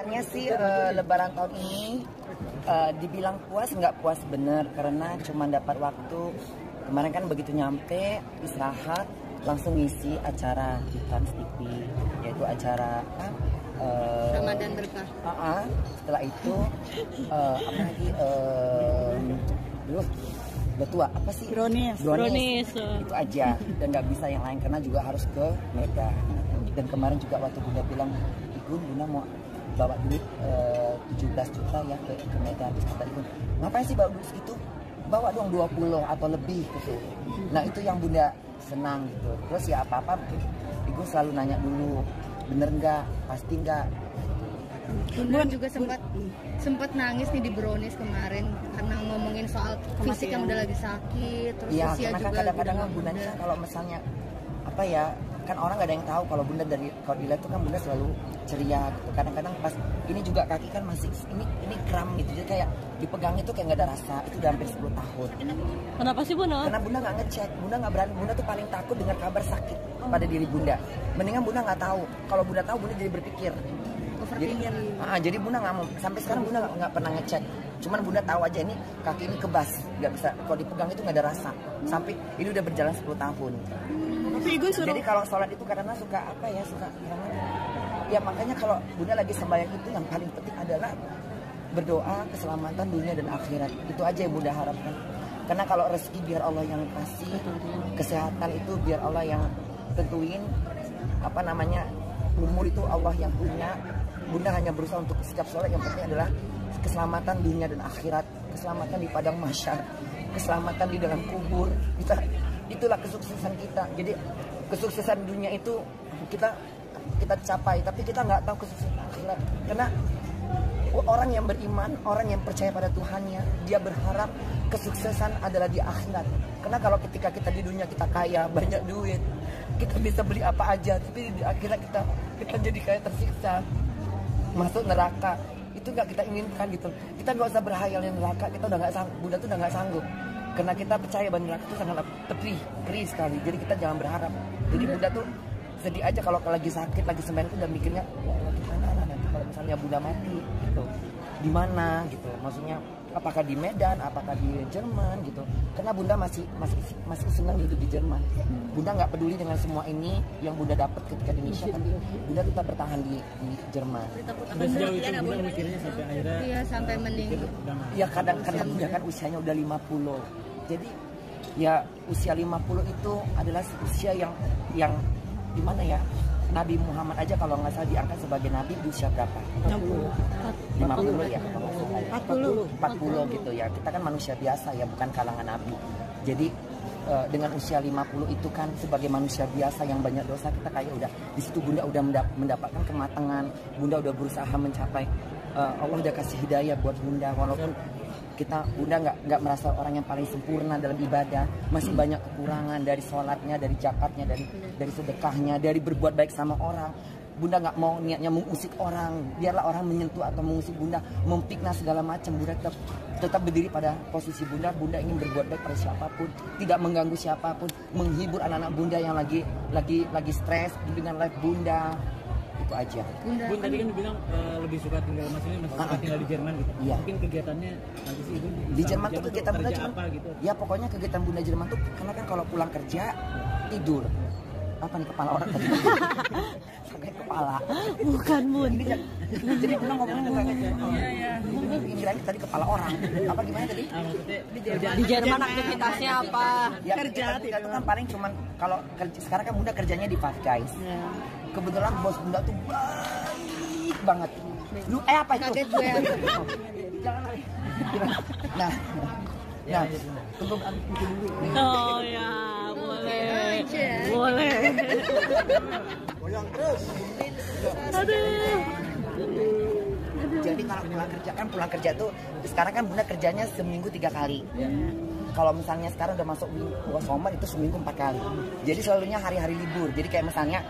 Sebenarnya sih Lebaran tahun ini dibilang puas nggak puas bener karena cuma dapat waktu. Kemarin kan begitu nyampe istirahat langsung ngisi acara di Trans TV, yaitu acara Ramadan Berkah. Setelah itu apa lagi? Betua apa sih? Brownies. Itu aja dan nggak bisa yang lain karena juga harus ke Medan. Dan kemarin juga waktu Bunda bilang, Bunda mau bawa duit 17 juta ya ke Medan. Terus kata Igun, ngapain sih bawa duit segitu? Bawa dong 20 atau lebih gitu. Nah itu yang Bunda senang gitu. Terus ya apa-apa Igun selalu nanya dulu, bener nggak, pasti nggak. Bunda juga sempat nangis nih di Brownies kemarin karena ngomongin soal fisik yang udah lagi sakit, terus ya, usia karena juga kadang-kadang Bundanya kalau misalnya apa ya, kan orang gak ada yang tahu kalau Bunda dari kalau dilihat tuh kan Bunda selalu ceria gitu. Kadang-kadang pas ini juga kaki kan masih ini kram gitu, jadi kayak dipegang itu kayak nggak ada rasa. Itu udah hampir 10 tahun. Kenapa sih Bunda? Karena Bunda nggak ngecek, Bunda nggak berani. Bunda tuh paling takut dengar kabar sakit pada diri Bunda. Mendingan Bunda nggak tahu. Kalau Bunda tahu, Bunda jadi berpikir. Jadi Bunda nggak mau, sampai sekarang Bunda nggak pernah ngecek. Cuman Bunda tahu aja ini kaki ini kebas, nggak bisa. Kalau dipegang itu nggak ada rasa. Sampai ini udah berjalan 10 tahun. Jadi kalau sholat itu karena suka apa ya, ya makanya kalau Bunda lagi sembahyang itu yang paling penting adalah berdoa keselamatan dunia dan akhirat. Itu aja yang Bunda harapkan. Karena kalau rezeki biar Allah yang kasih, kesehatan itu biar Allah yang tentuin, apa namanya, umur itu Allah yang punya. Bunda hanya berusaha untuk setiap sholat yang penting adalah keselamatan dunia dan akhirat, keselamatan di padang mahsyar, keselamatan di dalam kubur. Itulah kesuksesan kita. Jadi kesuksesan dunia itu kita capai, tapi kita nggak tahu kesuksesan akhirat. Karena orang yang beriman, orang yang percaya pada Tuhannya, dia berharap kesuksesan adalah di akhirat. Karena kalau ketika kita di dunia kita kaya, banyak duit, kita bisa beli apa aja, tapi di akhirat kita jadi kayak tersiksa, masuk neraka. Itu nggak kita inginkan gitu. Kita nggak usah berhayal yang neraka, kita udah nggak sanggup. Bunda tuh udah nggak sanggup. Karena kita percaya bahwa neraka itu sangat perih sekali. Jadi kita jangan berharap. Jadi Bunda tuh sedih aja kalau lagi sakit, lagi sembahyang itu udah mikirnya, ya Allah gimana nanti kalau misalnya Bunda mati gitu. Di mana gitu. Maksudnya apakah di Medan, apakah di Jerman gitu. Karena Bunda masih senang hidup di Jerman. Bunda nggak peduli dengan semua ini yang Bunda dapat ketika di Indonesia, tapi Bunda tetap bertahan di Jerman. Sejauh itu Bunda mikirnya sampai akhirnya sampai meninggal. Ya kadang-kadang Bunda kan usianya udah 50. Jadi ya usia 50 itu adalah usia yang gimana ya? Nabi Muhammad aja kalau nggak salah diangkat sebagai nabi di usia berapa? 50 ya? 40 gitu ya. Kita kan manusia biasa ya, bukan kalangan nabi. Jadi dengan usia 50 itu kan sebagai manusia biasa yang banyak dosa, kita kayak udah di situ Bunda udah mendapatkan kematangan. Bunda udah berusaha mencapai, Allah udah kasih hidayah buat Bunda, walaupun Bunda nggak merasa orang yang paling sempurna dalam ibadah, masih banyak kekurangan dari sholatnya, dari zakatnya, dari sedekahnya, dari berbuat baik sama orang. Bunda nggak mau niatnya mengusik orang, biarlah orang menyentuh atau mengusik Bunda, memfitnah segala macam. Bunda tetap berdiri pada posisi Bunda. Bunda ingin berbuat baik pada siapapun, tidak mengganggu siapapun, menghibur anak-anak Bunda yang lagi stres dengan live Bunda. Itu aja. Bunda tadi kan bilang lebih suka tinggal, maksudnya masih suka tinggal di Jerman gitu. Iya. Mungkin kegiatannya nanti sih di Jerman tuh kegiatan Bunda cuma apa gitu. Ya pokoknya kegiatan Bunda Jerman tuh karena kan kalau pulang kerja tidur. Apa nih kepala orang tadi? Sampai kepala. Bukan Bun. Jadi Bunda ngomongin tentang ini tadi kepala orang. Apa gimana tadi? Di Jerman aktivitasnya apa? Ya, kerja itu kan paling cuman kalau sekarang kan Bunda kerjanya di Five Guys. Kebetulan bos Bunda tuh baik banget. Apa itu? Kaget gue. Jangan lari. Nah, tunggu dulu. Oh ya, boleh. Boleh. Goyang terus. Aduh. Jadi kalau pulang kerja tuh sekarang kan Bunda kerjanya seminggu 3 kali. Kalau misalnya sekarang udah masuk summer itu seminggu 4 kali. Jadi selalunya hari-hari libur. Jadi kayak misalnya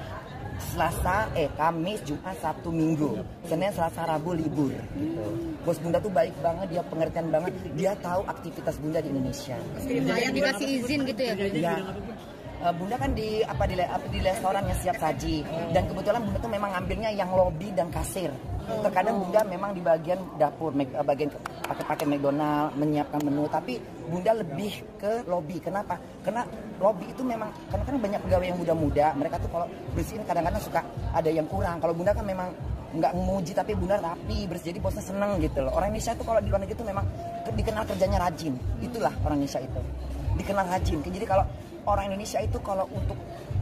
Kamis, Jumat, Sabtu, Minggu, Senin, Selasa, Rabu libur gitu. Bos Bunda tuh baik banget, dia pengertian banget, dia tahu aktivitas Bunda di Indonesia. Yang dikasih izin gitu ya? Ya, Bunda kan di restoran yang siap saji, dan kebetulan Bunda tuh memang ngambilnya yang lobby dan kasir. Terkadang Bunda memang di bagian dapur, bagian pakai McDonald menyiapkan menu, tapi Bunda lebih ke lobby. Kenapa? Karena lobby itu memang kan banyak pegawai yang muda-muda, mereka tuh kalau bersihin kadang-kadang suka ada yang kurang. Kalau Bunda kan memang nggak memuji, tapi Bunda rapi, bersih, jadi bosnya seneng gitu loh. Orang Indonesia tuh kalau di luar negeri itu memang dikenal kerjanya rajin. Itulah orang Indonesia itu, dikenal rajin. Jadi kalau orang Indonesia itu kalau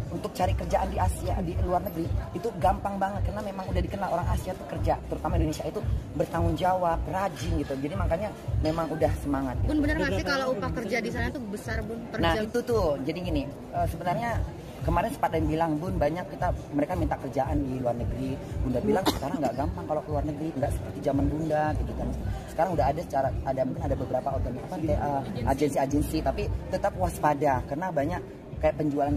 untuk cari kerjaan di Asia, di luar negeri itu gampang banget, karena memang udah dikenal orang Asia tuh kerja, terutama Indonesia itu bertanggung jawab, rajin gitu. Jadi makanya memang udah semangat gitu. Bun, bener nggak sih kalau upah kerja di sana tuh besar, Bun, per Nah jam? itu tuh, jadi gini, sebenarnya kemarin sempat ada yang bilang, Bun, banyak mereka minta kerjaan di luar negeri. Bunda bilang sekarang nggak gampang kalau keluar negeri, nggak seperti zaman Bunda gitu kan. Sekarang udah mungkin ada beberapa agensi-agensi, tapi tetap waspada karena banyak kayak penjualan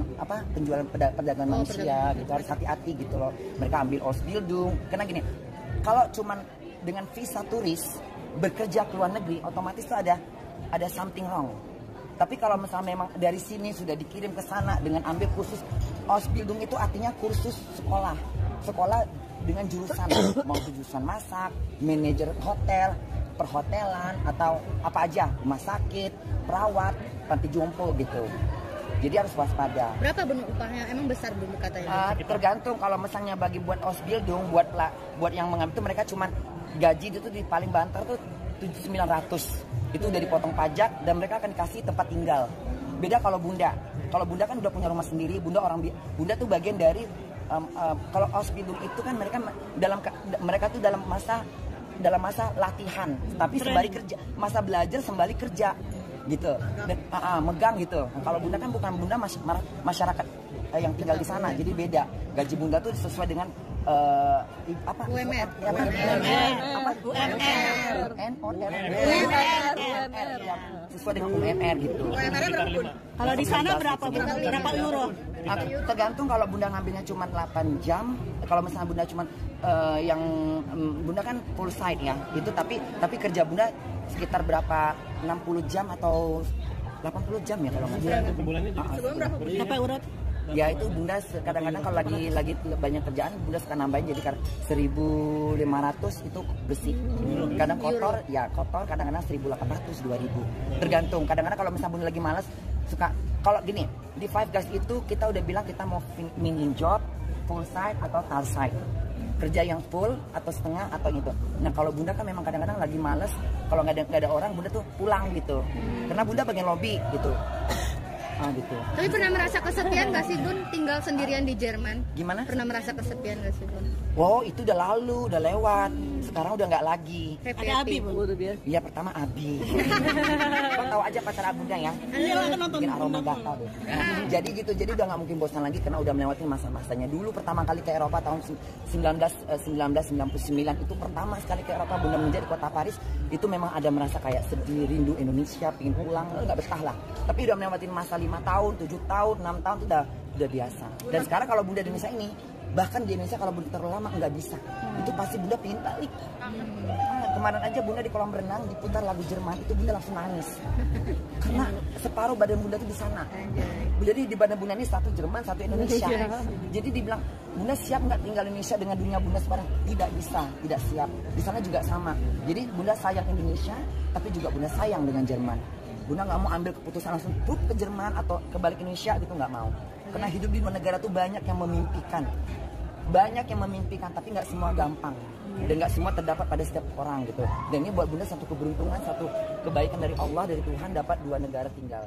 perdagangan manusia gitu, harus hati-hati gitu loh. Mereka ambil Ausbildung, karena gini, kalau cuman dengan visa turis bekerja ke luar negeri, otomatis tuh ada something wrong. Tapi kalau misalnya memang dari sini sudah dikirim ke sana dengan ambil kursus Ausbildung, itu artinya kursus sekolah dengan jurusan, mau jurusan masak, manajer hotel, perhotelan, atau apa aja, rumah sakit, perawat, panti jompo gitu. Jadi harus waspada. Berapa, Bun, upahnya? Emang besar, Bun, katanya? Tergantung. Kalau misalnya bagi buat Ausbildung, buat yang mengambil itu mereka cuman gaji itu di paling banter tuh 7.900. Itu udah dipotong pajak dan mereka akan dikasih tempat tinggal. Beda kalau Bunda. Kalau Bunda kan udah punya rumah sendiri. Bunda tuh bagian dari kalau Ausbildung itu kan mereka tuh dalam masa latihan, tapi sembari kerja, masa belajar sembari kerja gitu, dan megang gitu. Nah, kalau Bunda kan bukan Bunda masyarakat yang tinggal di sana, jadi beda. Gaji Bunda tuh sesuai dengan UMR. Sesuai dengan UMR gitu. UMR-nya berapa, Bun? Kalau di sana berapa euro? Tergantung. Kalau Bunda ngambilnya cuma 8 jam, kalau misalnya Bunda cuma Bunda kan full side ya, itu tapi kerja Bunda sekitar berapa, 60 jam atau 80 jam ya kalau nggak salah. Sebulan berapa? Berapa euro? Ya itu Bunda kadang-kadang kalau lagi banyak kerjaan, Bunda suka nambahin jadi 1.500 itu bersih. Kadang kotor, kadang-kadang 1.800, 2.000. Tergantung. Kadang-kadang kalau misalnya Bunda lagi malas, suka kalau gini, di Five Guys itu kita udah bilang kita mau mini job, full side atau tal side. Kerja yang full atau setengah atau gitu. Nah kalau Bunda kan memang kadang-kadang lagi males, kalau nggak ada orang, Bunda tuh pulang gitu. Karena Bunda bagian lobby gitu. Gitu. Tapi pernah merasa kesepian gak sih, Bun, tinggal sendirian di Jerman? Gimana? Pernah merasa kesepian gak sih, Bun? Wow, itu udah lalu, udah lewat. Sekarang udah nggak lagi. Ada Abi, Bun. Iya, pertama Abi. Kau tahu aja pacar Abunda ya? Bikin aroma gatal deh. Jadi gitu, jadi udah nggak mungkin bosan lagi karena udah melewati masa-masanya. Dulu pertama kali ke Eropa tahun 1999 itu pertama sekali ke Eropa, Bunda menjadi kota Paris. Itu memang ada merasa kayak sedih, rindu Indonesia, pingin pulang, nggak betah lah. Tapi udah melewati masa 5 tahun, 7 tahun, 6 tahun itu udah biasa. Dan sekarang kalau Bunda di Indonesia ini, bahkan di Indonesia kalau Bunda terlalu lama nggak bisa, itu pasti Bunda pengen balik. Kemarin aja Bunda di kolam renang diputar lagu Jerman, itu Bunda langsung nangis karena separuh badan Bunda tuh di sana. Jadi di badan Bunda ini satu Jerman, satu Indonesia. Jadi dibilang, Bunda siap nggak tinggal Indonesia dengan dunia Bunda sekarang? Tidak bisa, tidak siap. Di sana juga sama. Jadi Bunda sayang Indonesia, tapi juga Bunda sayang dengan Jerman. Bunda nggak mau ambil keputusan langsung ke Jerman atau kebalik Indonesia gitu, nggak mau. Karena hidup di luar negara tuh banyak yang memimpikan. Banyak yang memimpikan, tapi nggak semua gampang. Dan nggak semua terdapat pada setiap orang gitu. Dan ini buat Bunda satu keberuntungan, satu kebaikan dari Allah, dari Tuhan, dapat 2 negara tinggal.